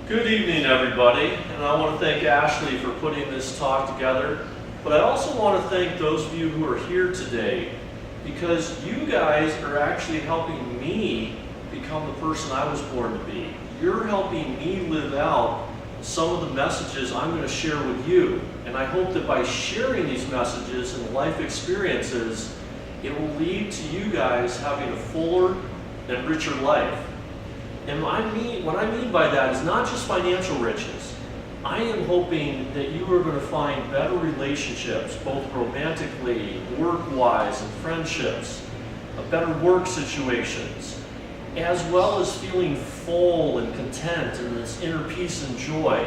Good evening, everybody, and I want to thank Ashley for putting this talk together. But I also want to thank those of you who are here today, because you guys are actually helping me become the person I was born to be. You're helping me live out some of the messages I'm going to share with you. And I hope that by sharing these messages and life experiences, it will lead to you guys having a fuller and richer life. And what I mean by that is not just financial riches. I am hoping that you are going to find better relationships, both romantically, work-wise, and friendships, better work situations, as well as feeling full and content and this inner peace and joy.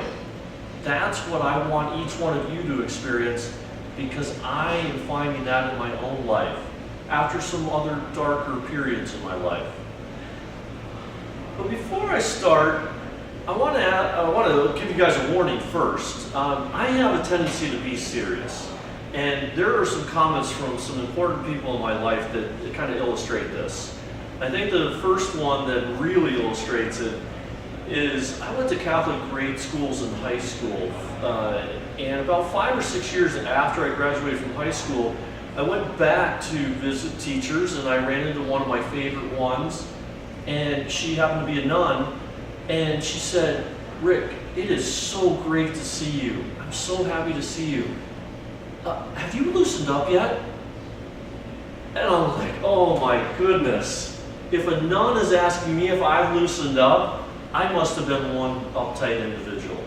That's what I want each one of you to experience, because I am finding that in my own life after some other darker periods in my life. But before I start, I want to give you guys a warning first. I have a tendency to be serious, and there are some comments from some important people in my life that kind of illustrate this. I think the first one that really illustrates it is I went to Catholic grade schools in high school, and about 5 or 6 years after I graduated from high school, I went back to visit teachers, and I ran into one of my favorite ones. And she happened to be a nun, and she said, "Rick, it is so great to see you. I'm so happy to see you. Have you loosened up yet?" And I'm like, oh my goodness. If a nun is asking me if I've loosened up, I must have been one uptight individual.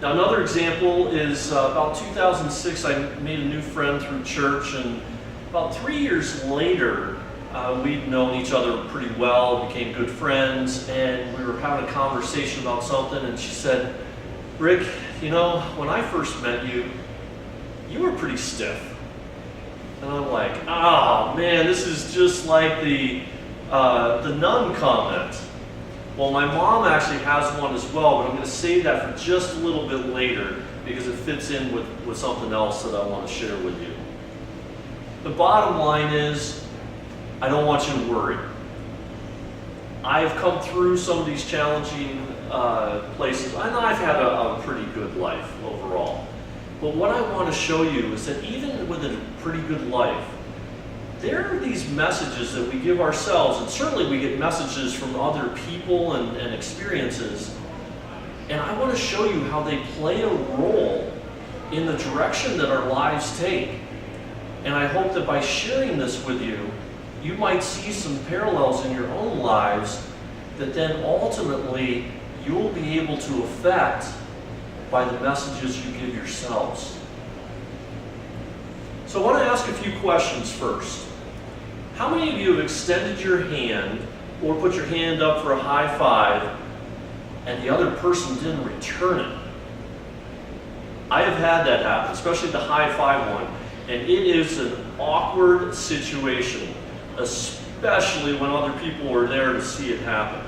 Now, another example is about 2006, I made a new friend through church, and about 3 years later, we'd known each other pretty well, became good friends, and we were having a conversation about something, and she said, "Rick, you know, when I first met you, you were pretty stiff." And I'm like, oh man, this is just like the nun comment. Well, my mom actually has one as well, but I'm going to save that for just a little bit later because it fits in with something else that I want to share with you. The bottom line is, I don't want you to worry. I've come through some of these challenging places, and I've had a pretty good life overall. But what I want to show you is that even with a pretty good life, there are these messages that we give ourselves, and certainly we get messages from other people and experiences, and I want to show you how they play a role in the direction that our lives take. And I hope that by sharing this with you, you might see some parallels in your own lives that then ultimately you'll be able to affect by the messages you give yourselves. So I want to ask a few questions first. How many of you have extended your hand or put your hand up for a high five and the other person didn't return it? I have had that happen, especially the high five one, and it is an awkward situation, especially when other people are there to see it happen.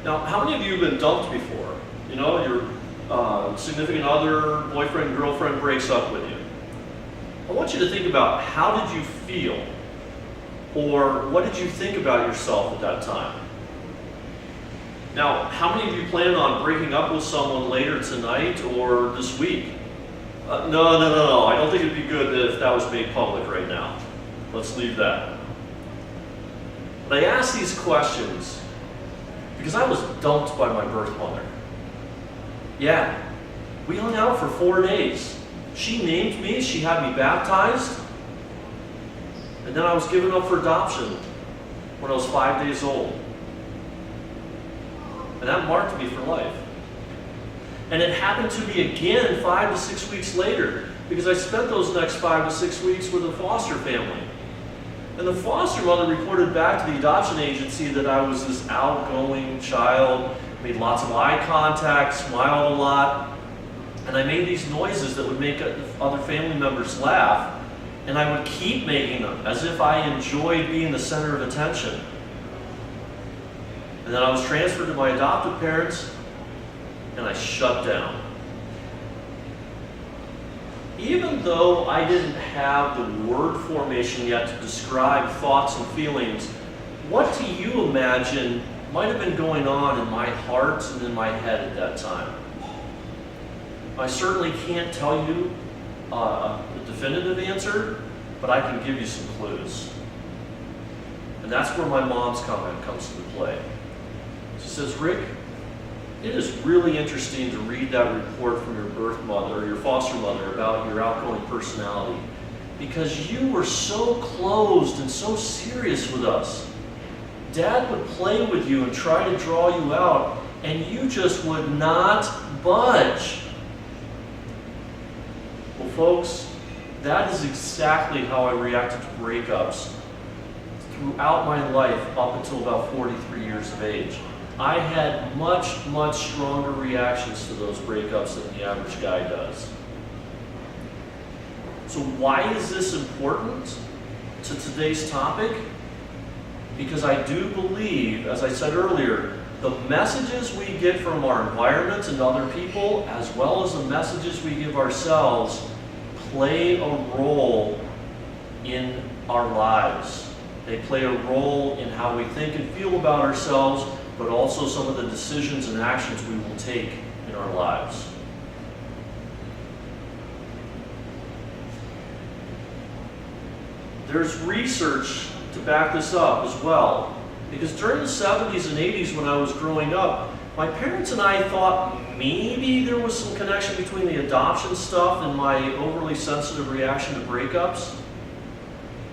Now, how many of you have been dumped before? You know, your significant other, boyfriend, girlfriend breaks up with you. I want you to think about, how did you feel? Or what did you think about yourself at that time? Now, how many of you plan on breaking up with someone later tonight or this week? No. I don't think it'd be good if that was made public right now. Let's leave that. But I ask these questions because I was dumped by my birth mother. Yeah, we hung out for 4 days. She named me, she had me baptized, and then I was given up for adoption when I was 5 days old. And that marked me for life. And it happened to me again 5 to 6 weeks later, because I spent those next 5 to 6 weeks with a foster family. And the foster mother reported back to the adoption agency that I was this outgoing child, made lots of eye contact, smiled a lot, and I made these noises that would make other family members laugh, and I would keep making them as if I enjoyed being the center of attention. And then I was transferred to my adoptive parents, and I shut down. Even though I didn't have the word formation yet to describe thoughts and feelings, what do you imagine might have been going on in my heart and in my head at that time. I certainly can't tell you a definitive answer, but I can give you some clues. And that's where my mom's comment comes into play. She says, Rick, it is really interesting to read that report from your birth mother or your foster mother about your outgoing personality, because you were so closed and so serious with us. Dad would play with you and try to draw you out, and you just would not budge. Well, folks, that is exactly how I reacted to breakups throughout my life up until about 43 years of age. I had much, much stronger reactions to those breakups than the average guy does. So why is this important to today's topic? Because I do believe, as I said earlier, the messages we get from our environment and other people, as well as the messages we give ourselves, play a role in our lives. They play a role in how we think and feel about ourselves, but also some of the decisions and actions we will take in our lives. There's research to back this up as well, because during the 70s and 80s when I was growing up, my parents and I thought maybe there was some connection between the adoption stuff and my overly sensitive reaction to breakups.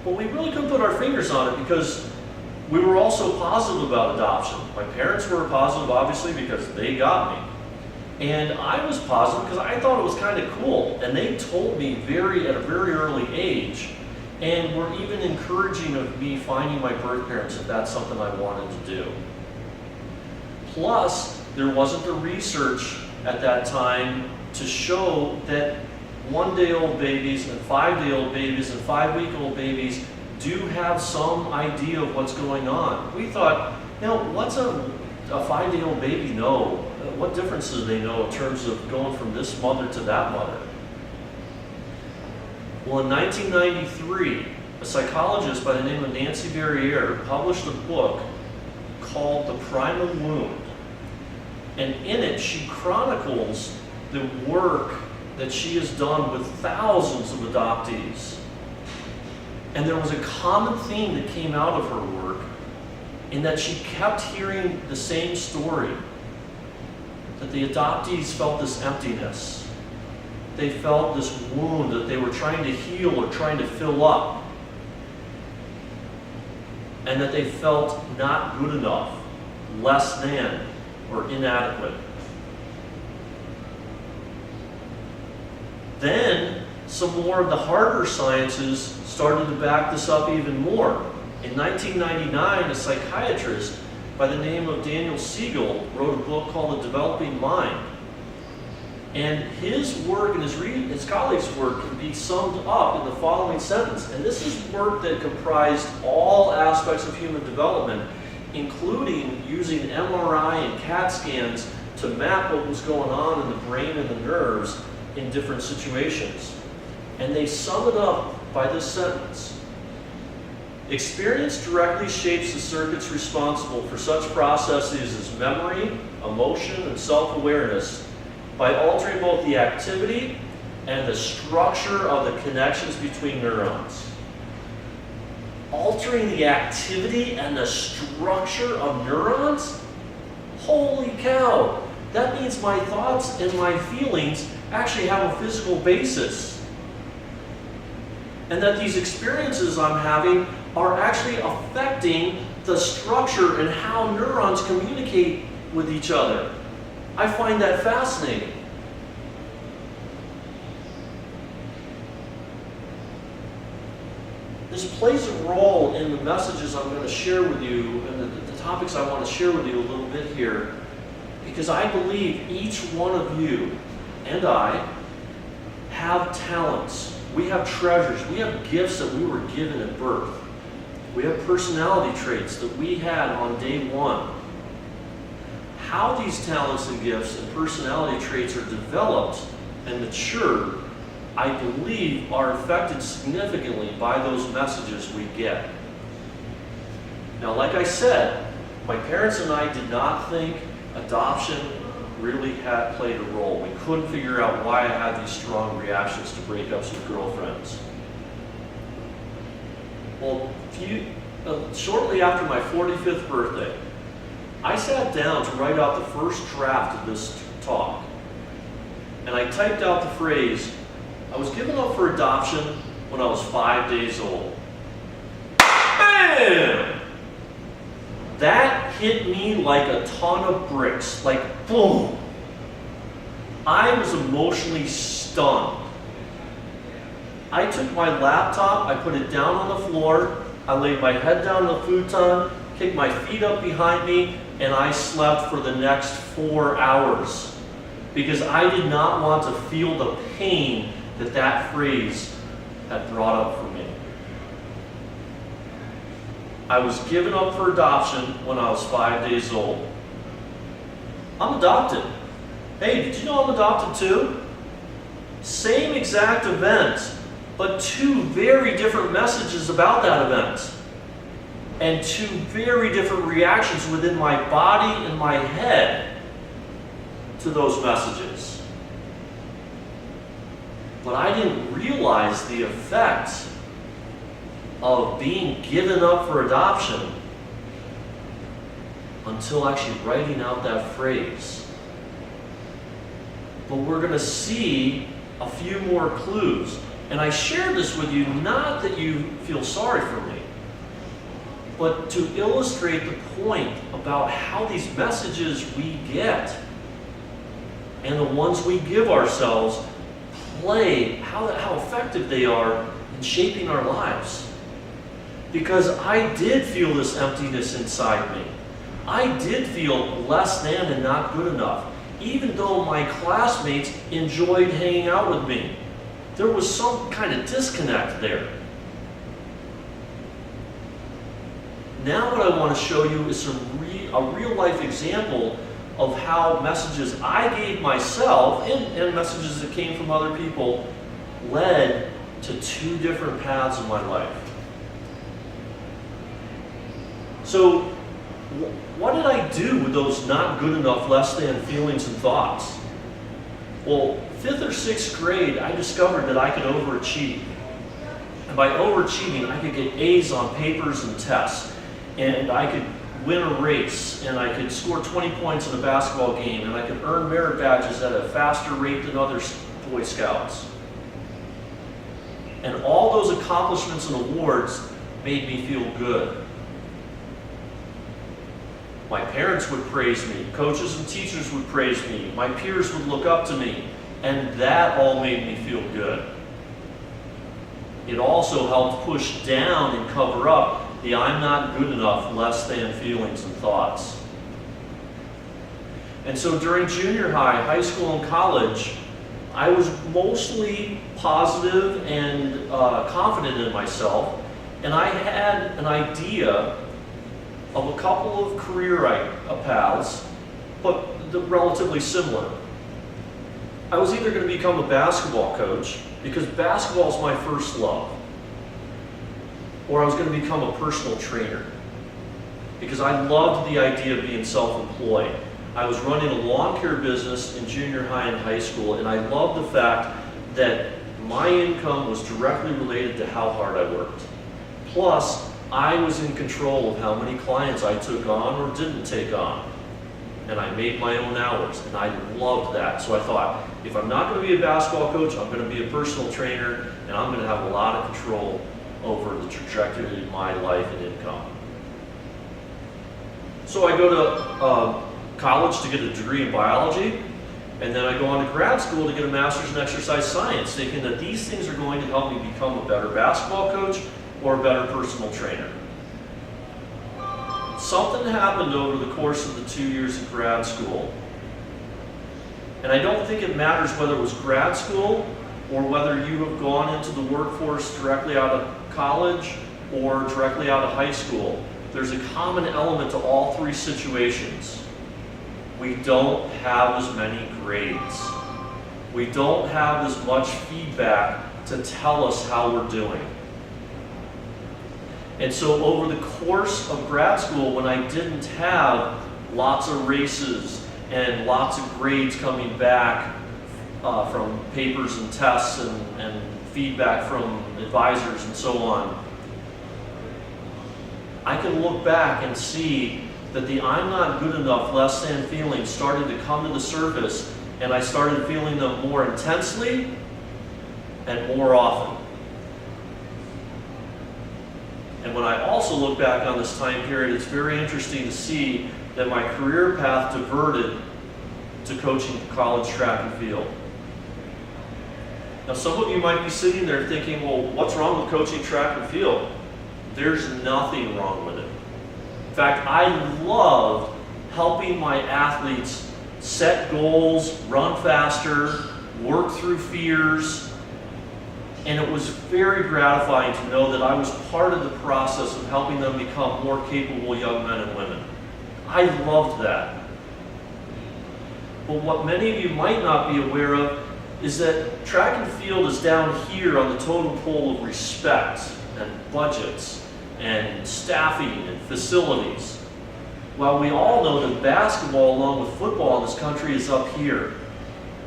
But we really couldn't put our fingers on it because we were also positive about adoption. My parents were positive, obviously, because they got me. And I was positive because I thought it was kind of cool. And they told me at a very early age, and were even encouraging of me finding my birth parents if that's something I wanted to do. Plus, there wasn't the research at that time to show that 1-day-old babies and 5-day-old babies and 5-week-old babies do have some idea of what's going on. We thought, what's a 5-day-old baby know? What difference do they know in terms of going from this mother to that mother? Well, in 1993, a psychologist by the name of Nancy Barriere published a book called The Primal Wound. And in it, she chronicles the work that she has done with thousands of adoptees. And there was a common theme that came out of her work in that she kept hearing the same story, that the adoptees felt this emptiness. They felt this wound that they were trying to heal or trying to fill up, and that they felt not good enough, less than, or inadequate. Then, some more of the harder sciences started to back this up even more. In 1999, a psychiatrist by the name of Daniel Siegel wrote a book called The Developing Mind. And his work and his colleagues' work can be summed up in the following sentence. And this is work that comprised all aspects of human development, including using MRI and CAT scans to map what was going on in the brain and the nerves in different situations. And they sum it up by this sentence: experience directly shapes the circuits responsible for such processes as memory, emotion, and self-awareness by altering both the activity and the structure of the connections between neurons. Altering the activity and the structure of neurons? Holy cow! That means my thoughts and my feelings actually have a physical basis. And that these experiences I'm having are actually affecting the structure and how neurons communicate with each other. I find that fascinating. This plays a role in the messages I'm going to share with you and the topics I want to share with you a little bit here, because I believe each one of you and I have talents. We have treasures. We have gifts that we were given at birth. We have personality traits that we had on day one. How these talents and gifts and personality traits are developed and matured, I believe, are affected significantly by those messages we get. Now, like I said, My parents and I did not think adoption really had played a role. We couldn't figure out why I had these strong reactions to breakups with girlfriends. Well, shortly after my 45th birthday, I sat down to write out the first draft of this talk. And I typed out the phrase, I was given up for adoption when I was 5 days old. Bam! That hit me like a ton of bricks, like boom. I was emotionally stunned. I took my laptop, I put it down on the floor, I laid my head down on the futon, kicked my feet up behind me, and I slept for the next 4 hours. Because I did not want to feel the pain that that phrase had brought up for me. I was given up for adoption when I was 5 days old. I'm adopted. Hey, did you know I'm adopted too? Same exact event, but two very different messages about that event. And two very different reactions within my body and my head to those messages. But I didn't realize the effect of being given up for adoption until actually writing out that phrase. But we're going to see a few more clues. And I share this with you not that you feel sorry for me, but to illustrate the point about how these messages we get and the ones we give ourselves play, how effective they are in shaping our lives. Because I did feel this emptiness inside me. I did feel less than and not good enough, even though my classmates enjoyed hanging out with me. There was some kind of disconnect there. Now what I want to show you is a real life example of how messages I gave myself and messages that came from other people led to two different paths in my life. So what did I do with those not good enough, less than feelings and thoughts? Well, 5th or 6th grade, I discovered that I could overachieve. And by overachieving, I could get A's on papers and tests. And I could win a race, and I could score 20 points in a basketball game, and I could earn merit badges at a faster rate than other Boy Scouts. And all those accomplishments and awards made me feel good. My parents would praise me, coaches and teachers would praise me, my peers would look up to me, and that all made me feel good. It also helped push down and cover up the I'm not good enough, less than feelings and thoughts. And so during junior high, high school, and college, I was mostly positive and confident in myself, and I had an idea of a couple of career paths, but relatively similar. I was either going to become a basketball coach, because basketball is my first love, or I was going to become a personal trainer, because I loved the idea of being self-employed. I was running a lawn care business in junior high and high school, and I loved the fact that my income was directly related to how hard I worked. Plus, I was in control of how many clients I took on or didn't take on. And I made my own hours, and I loved that. So I thought, if I'm not going to be a basketball coach, I'm going to be a personal trainer, and I'm going to have a lot of control over the trajectory of my life and income. So I go to college to get a degree in biology, and then I go on to grad school to get a master's in exercise science, thinking that these things are going to help me become a better basketball coach or a better personal trainer. Something happened over the course of the 2 years of grad school. And I don't think it matters whether it was grad school or whether you have gone into the workforce directly out of college or directly out of high school. There's a common element to all three situations. We don't have as many grades. We don't have as much feedback to tell us how we're doing. And so over the course of grad school, when I didn't have lots of races and lots of grades coming back from papers and tests and feedback from advisors and so on, I can look back and see that the I'm not good enough, less than feelings started to come to the surface, and I started feeling them more intensely and more often. And when I also look back on this time period, it's very interesting to see that my career path diverted to coaching college track and field. Now, some of you might be sitting there thinking, well, what's wrong with coaching track and field? There's nothing wrong with it. In fact, I loved helping my athletes set goals, run faster, work through fears, and it was very gratifying to know that I was part of the process of helping them become more capable young men and women. I loved that. But what many of you might not be aware of is that track and field is down here on the totem pole of respect and budgets and staffing and facilities. While we all know that basketball, along with football in this country, is up here,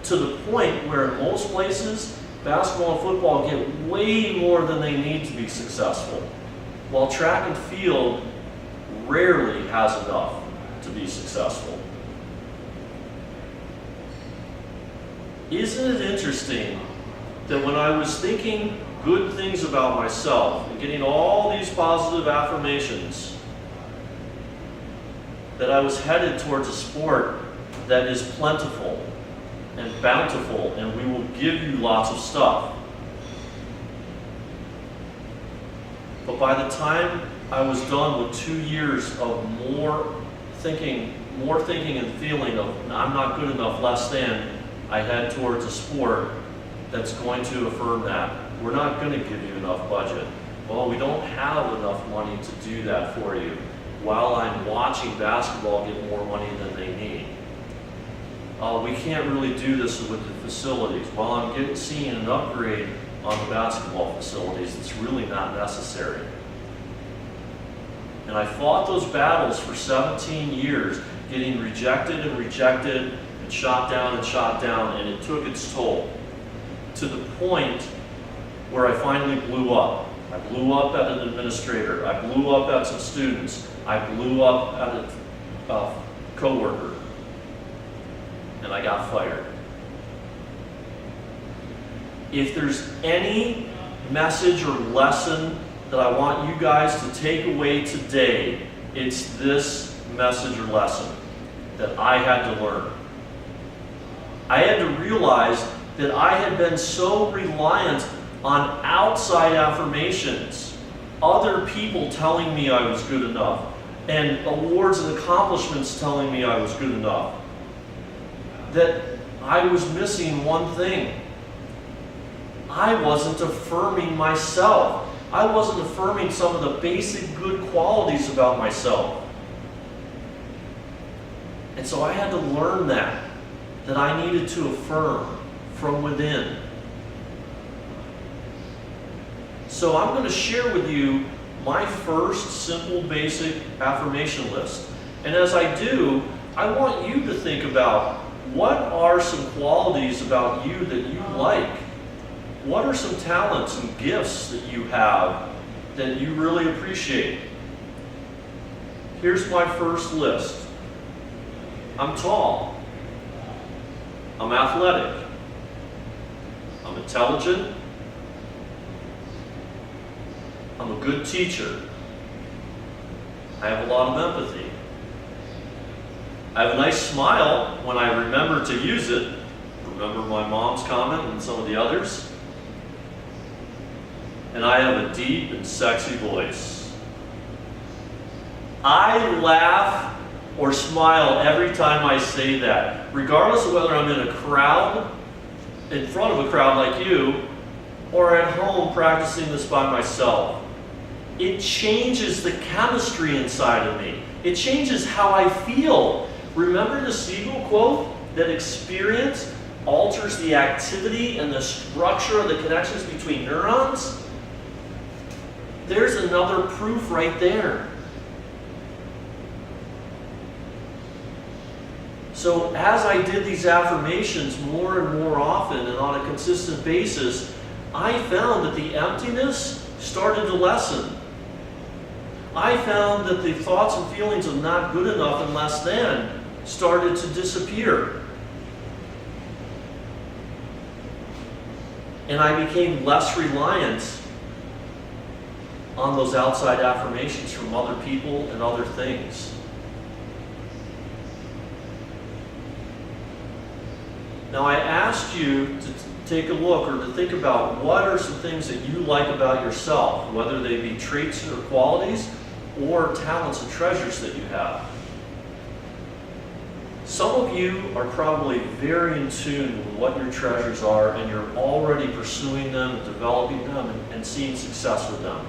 to the point where in most places, basketball and football get way more than they need to be successful, while track and field rarely has enough to be successful. Isn't it interesting that when I was thinking good things about myself and getting all these positive affirmations, that I was headed towards a sport that is plentiful and bountiful, and we will give you lots of stuff. But by the time I was done with 2 years of more thinking and feeling of I'm not good enough, less than, I head towards a sport that's going to affirm that. We're not going to give you enough budget. Well, we don't have enough money to do that for you, while I'm watching basketball get more money than they need. We can't really do this with the facilities. While I'm seeing an upgrade on the basketball facilities, it's really not necessary. And I fought those battles for 17 years, getting rejected and shot down, and it took its toll, to the point where I finally blew up. I blew up at an administrator. I blew up at some students. I blew up at a coworker. And I got fired. If there's any message or lesson that I want you guys to take away today, it's this message or lesson that I had to learn. I had to realize that I had been so reliant on outside affirmations, other people telling me I was good enough, and awards and accomplishments telling me I was good enough, that I was missing one thing. I wasn't affirming myself. I wasn't affirming some of the basic good qualities about myself. And so I had to learn that I needed to affirm from within. So I'm going to share with you my first simple basic affirmation list. And as I do, I want you to think about, what are some qualities about you that you like? What are some talents and gifts that you have that you really appreciate? Here's my first list. I'm tall. I'm athletic. I'm intelligent. I'm a good teacher. I have a lot of empathy. I have a nice smile when I remember to use it. Remember my mom's comment and some of the others. And I have a deep and sexy voice. I laugh or smile every time I say that, regardless of whether I'm in a crowd, in front of a crowd like you, or at home practicing this by myself. It changes the chemistry inside of me. It changes how I feel. Remember the Siegel quote that experience alters the activity and the structure of the connections between neurons? There's another proof right there. So as I did these affirmations more and more often and on a consistent basis, I found that the emptiness started to lessen. I found that the thoughts and feelings of not good enough and less than started to disappear. And I became less reliant on those outside affirmations from other people and other things. Now I asked you to take a look or to think about what are some things that you like about yourself, whether they be traits or qualities or talents and treasures that you have. Some of you are probably very in tune with what your treasures are, and you're already pursuing them, developing them, and seeing success with them.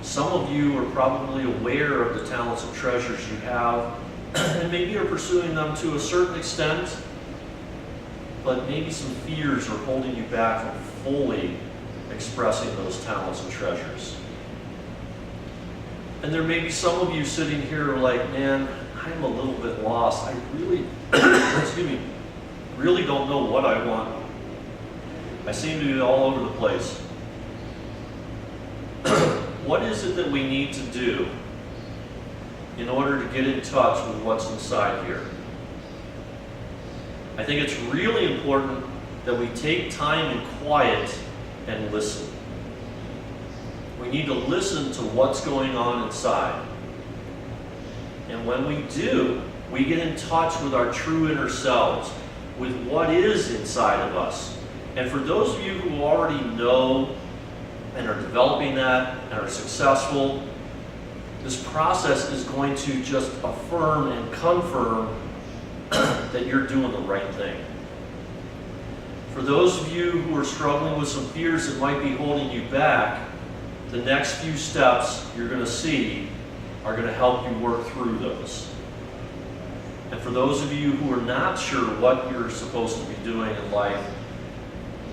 Some of you are probably aware of the talents and treasures you have, and maybe are pursuing them to a certain extent, but maybe some fears are holding you back from fully expressing those talents and treasures. And there may be some of you sitting here like, man, I'm a little bit lost. I really, really don't know what I want. I seem to be all over the place. What is it that we need to do in order to get in touch with what's inside here? I think it's really important that we take time in quiet and listen. We need to listen to what's going on inside. And when we do, we get in touch with our true inner selves, with what is inside of us. And for those of you who already know and are developing that and are successful, this process is going to just affirm and confirm that you're doing the right thing. For those of you who are struggling with some fears that might be holding you back, the next few steps you're going to see are going to help you work through those. And for those of you who are not sure what you're supposed to be doing in life,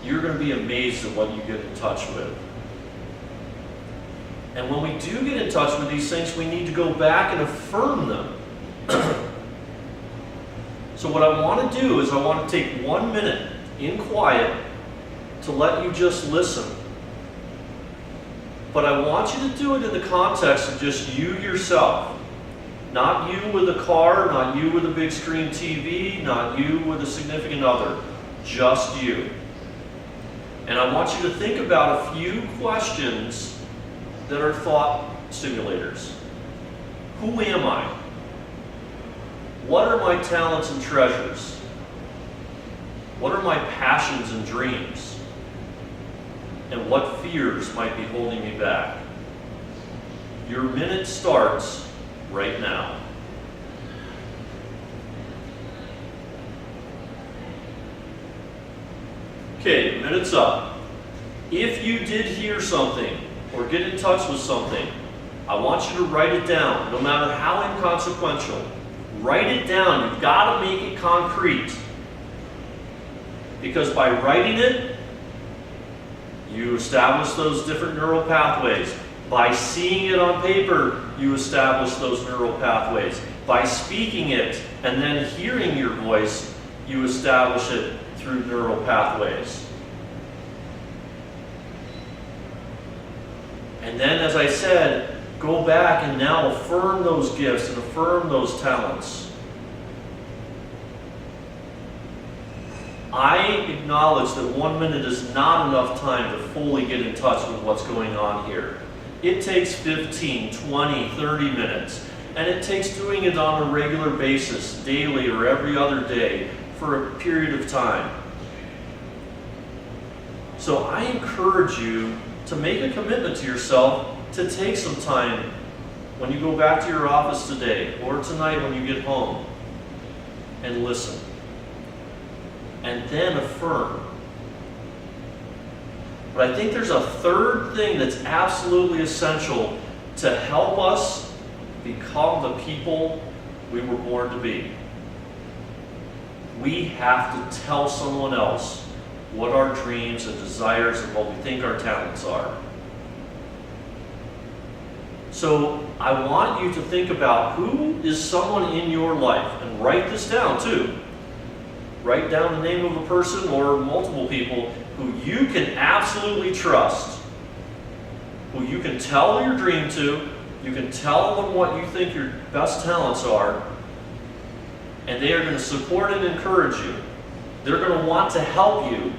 you're going to be amazed at what you get in touch with. And when we do get in touch with these things, we need to go back and affirm them. So what I want to do is I want to take 1 minute in quiet to let you just listen. But I want you to do it in the context of just you yourself. Not you with a car, not you with a big screen TV, not you with a significant other. Just you. And I want you to think about a few questions that are thought stimulators. Who am I? What are my talents and treasures? What are my passions and dreams? And what fears might be holding me back? Your minute starts right now. Okay, minute's up. If you did hear something or get in touch with something, I want you to write it down, no matter how inconsequential. Write it down. You've got to make it concrete. Because by writing it, you establish those different neural pathways. By seeing it on paper, you establish those neural pathways. By speaking it and then hearing your voice, you establish it through neural pathways. And then, as I said, go back and now affirm those gifts and affirm those talents. I acknowledge that 1 minute is not enough time to fully get in touch with what's going on here. It takes 15, 20, 30 minutes. And it takes doing it on a regular basis, daily or every other day, for a period of time. So I encourage you to make a commitment to yourself to take some time when you go back to your office today or tonight when you get home and listen. And then affirm. But I think there's a third thing that's absolutely essential to help us become the people we were born to be. We have to tell someone else what our dreams and desires and what we think our talents are. So I want you to think about who is someone in your life, and write this down too. Write down the name of a person or multiple people who you can absolutely trust, who you can tell your dream to, you can tell them what you think your best talents are, and they are going to support and encourage you. They're going to want to help you,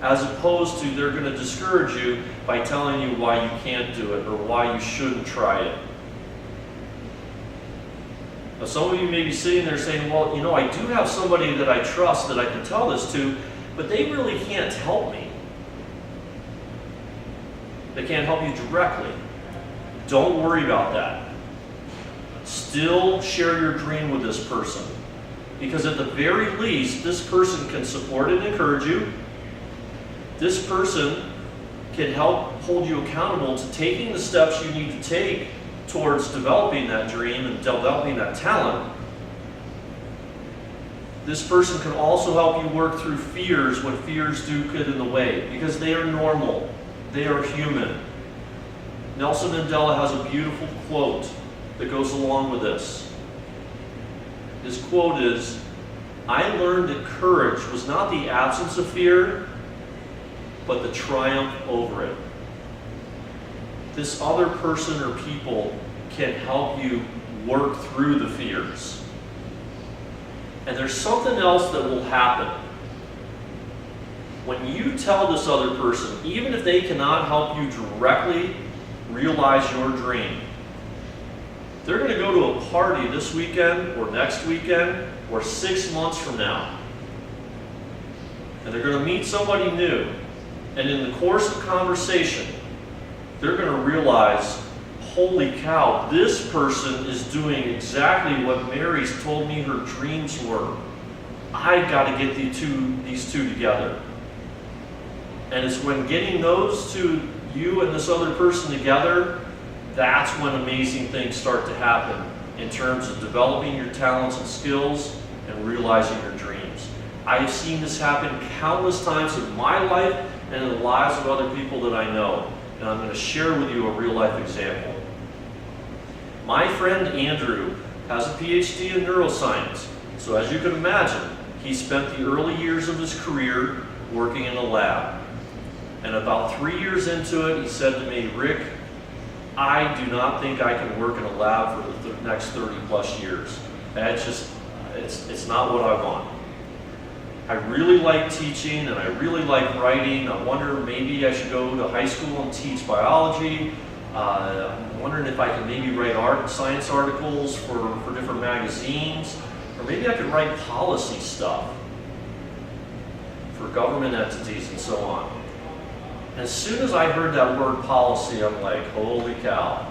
as opposed to they're going to discourage you by telling you why you can't do it or why you shouldn't try it. Now, some of you may be sitting there saying, well, you know, I do have somebody that I trust that I can tell this to, but they really can't help me. They can't help you directly. Don't worry about that. Still share your dream with this person, because at the very least, this person can support and encourage you. This person can help hold you accountable to taking the steps you need to take towards developing that dream and developing that talent. This person can also help you work through fears when fears do get in the way, because they are normal. They are human. Nelson Mandela has a beautiful quote that goes along with this. His quote is, "I learned that courage was not the absence of fear, but the triumph over it." This other person or people can help you work through the fears. And there's something else that will happen. When you tell this other person, even if they cannot help you directly realize your dream, they're going to go to a party this weekend or next weekend or 6 months from now. And they're going to meet somebody new. And in the course of conversation, they're going to realize, holy cow, this person is doing exactly what Mary's told me her dreams were. I got to get these two together. And it's when getting those two, you and this other person together, that's when amazing things start to happen in terms of developing your talents and skills and realizing your dreams. I have seen this happen countless times in my life and in the lives of other people that I know. And I'm going to share with you a real life example. My friend Andrew has a PhD in neuroscience. So as you can imagine, he spent the early years of his career working in a lab. And about 3 years into it, he said to me, "Rick, I do not think I can work in a lab for the next 30 plus years. It's not what I want. I really like teaching and I really like writing. I wonder maybe I should go to high school and teach biology. I'm wondering if I can maybe write art and science articles for different magazines. Or maybe I could write policy stuff for government entities and so on." As soon as I heard that word policy, I'm like, holy cow.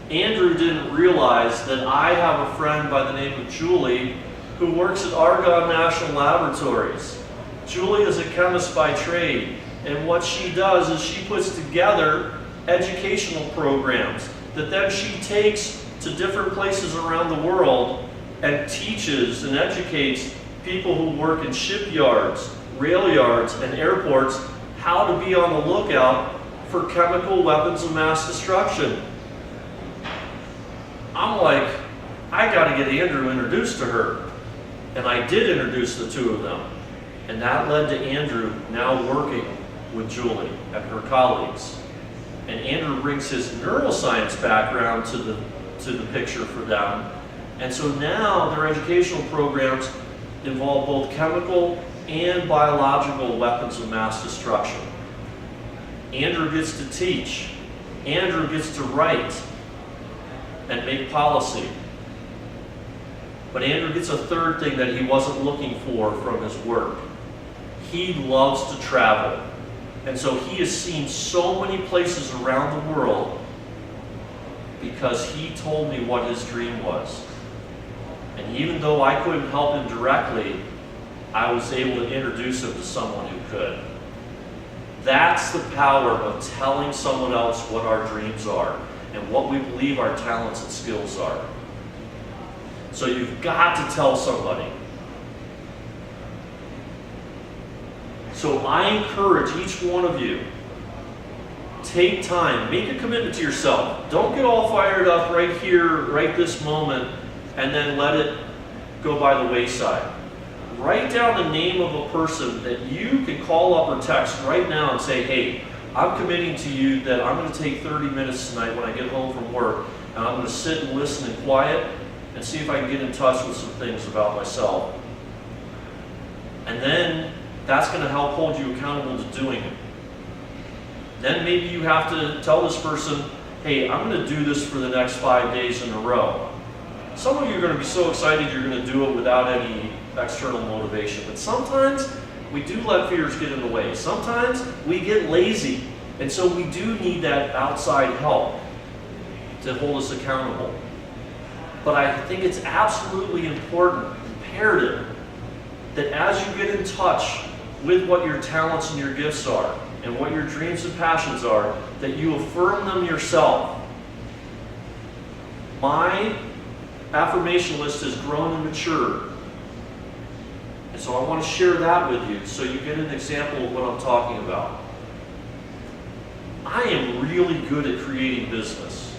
Andrew didn't realize that I have a friend by the name of Julie who works at Argonne National Laboratories. Julie is a chemist by trade, and what she does is she puts together educational programs that then she takes to different places around the world and teaches and educates people who work in shipyards, rail yards, and airports how to be on the lookout for chemical weapons of mass destruction. I'm like, I got to get Andrew introduced to her. And I did introduce the two of them. And that led to Andrew now working with Julie and her colleagues. And Andrew brings his neuroscience background to the picture for them. And so now their educational programs involve both chemical and biological weapons of mass destruction. Andrew gets to teach. Andrew gets to write and make policy. But Andrew gets a third thing that he wasn't looking for from his work. He loves to travel. And so he has seen so many places around the world because he told me what his dream was. And even though I couldn't help him directly, I was able to introduce him to someone who could. That's the power of telling someone else what our dreams are and what we believe our talents and skills are. So you've got to tell somebody. So I encourage each one of you, take time, make a commitment to yourself. Don't get all fired up right here, right this moment, and then let it go by the wayside. Write down the name of a person that you can call up or text right now and say, hey, I'm committing to you that I'm going to take 30 minutes tonight when I get home from work, and I'm going to sit and listen in quiet and see if I can get in touch with some things about myself. And then that's going to help hold you accountable to doing it. Then maybe you have to tell this person, hey, I'm going to do this for the next 5 days in a row. Some of you are going to be so excited you're going to do it without any external motivation. But sometimes we do let fears get in the way. Sometimes we get lazy. And so we do need that outside help to hold us accountable. But I think it's absolutely important, imperative, that as you get in touch with what your talents and your gifts are, and what your dreams and passions are, that you affirm them yourself. My affirmation list has grown and matured. And so I want to share that with you so you get an example of what I'm talking about. I am really good at creating business.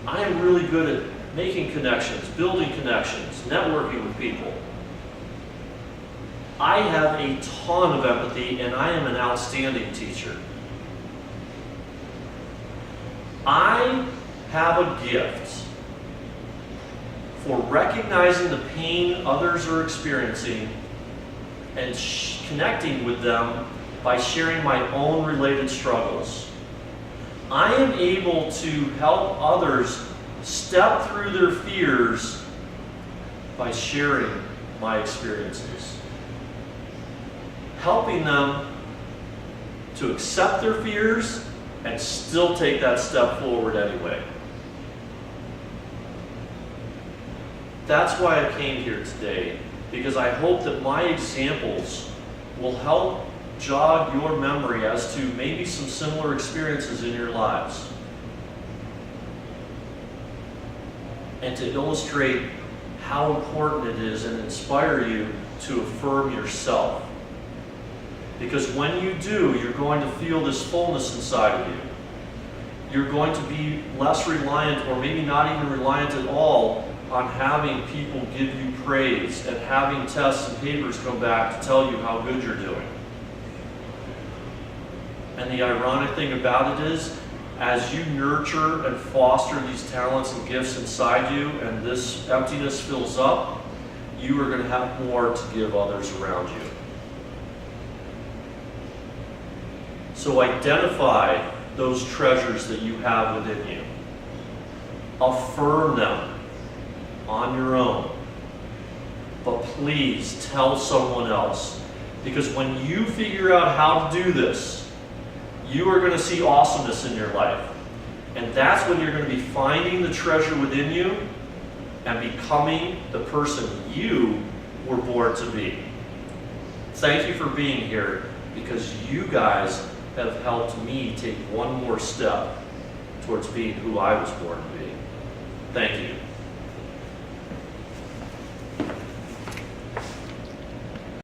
I am really good at making connections, building connections, networking with people. I have a ton of empathy, and I am an outstanding teacher. I have a gift for recognizing the pain others are experiencing and connecting with them by sharing my own related struggles. I am able to help others step through their fears by sharing my experiences. Helping them to accept their fears and still take that step forward anyway. That's why I came here today, because I hope that my examples will help jog your memory as to maybe some similar experiences in your lives. And to illustrate how important it is and inspire you to affirm yourself. Because when you do, you're going to feel this fullness inside of you. You're going to be less reliant, or maybe not even reliant at all, on having people give you praise and having tests and papers come back to tell you how good you're doing. And the ironic thing about it is, as you nurture and foster these talents and gifts inside you, and this emptiness fills up, you are going to have more to give others around you. So identify those treasures that you have within you. Affirm them on your own. But please tell someone else. Because when you figure out how to do this, you are going to see awesomeness in your life. And that's when you're going to be finding the treasure within you and becoming the person you were born to be. Thank you for being here, because you guys have helped me take one more step towards being who I was born to be. Thank you.